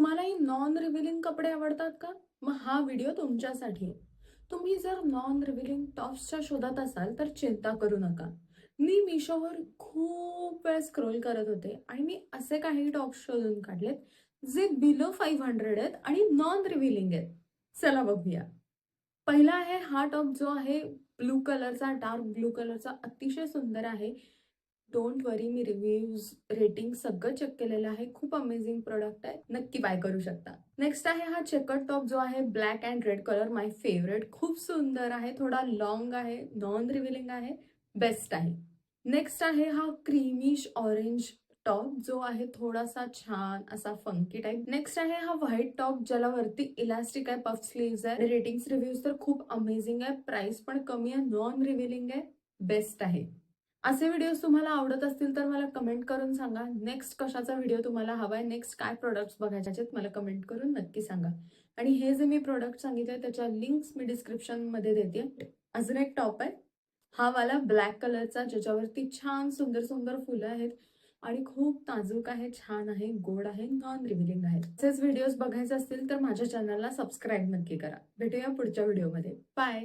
तुम्हालाही नॉन रिव्हीलिंग कपडे आवडतात का? मग हा व्हिडिओ तुमच्यासाठी आहे. तुम्ही जर नॉन रिव्हीलिंग टॉप्सच्या शोधात असाल तर चिंता करू नका. मी मिशोवर खूप वेळ स्क्रोल करत होते आणि मी असे काही टॉप्स शोधून काढलेत जे बिलो 500 आहेत आणि नॉन रिव्हीलिंग आहेत. चला बघूया. पहिला आहे हा टॉप जो आहे ब्लू कलरचा, डार्क ब्लू कलरचा, अतिशय सुंदर आहे. Don't worry, me reviews, rating सगळं चेक केलेलं आहे. खूप अमेझिंग प्रोडक्ट आहे. नक्की बाय करू शकता. नेक्स्ट आहे हा चेकर्ड टॉप जो आहे black and red colour, my favourite. खूप सुंदर आहे, थोडा लॉंग आहे, नॉन रिव्हिलिंग आहे, बेस्ट आहे. नेक्स्ट आहे हा क्रीमिश ऑरेंज टॉप जो आहे थोडासा छान असा फंकी टाइप. नेक्स्ट आहे हा व्हाईट टॉप ज्याला वरती इलास्टिक आहे, पफ स्लीव्ज आहे. रेटिंग्स रिव्ह्यूज तर खूप अमेझिंग आहे. प्राइस पण कमी आहे, नॉन रिव्हिलिंग आहे, बेस्ट आहे. असे व्हिडिओज तुम्हाला आवडत असतील तर मला कमेंट करून सांगा. नेक्स्ट कशाचा व्हिडिओ तुम्हाला हवाय, नेक्स्ट काय प्रोडक्ट्स बघायचे आहेत मला कमेंट करून नक्की सांगा. आणि हे जे मी प्रोडक्ट सांगितले त्याच्या लिंक्स मी डिस्क्रिप्शन मध्ये देते. अजून एक टॉप आहे हा वाला ब्लॅक कलरचा ज्याच्यावरती छान सुंदर सुंदर फुलं आहेत आणि खूप नाजूक आहे, छान आहे, गोड आहे, नॉन रिव्हिलिंग आहे. असेच व्हिडिओज बघायचे असतील तर माझ्या चॅनलला सबस्क्राईब नक्की करा. भेटूया पुढच्या व्हिडिओमध्ये. बाय.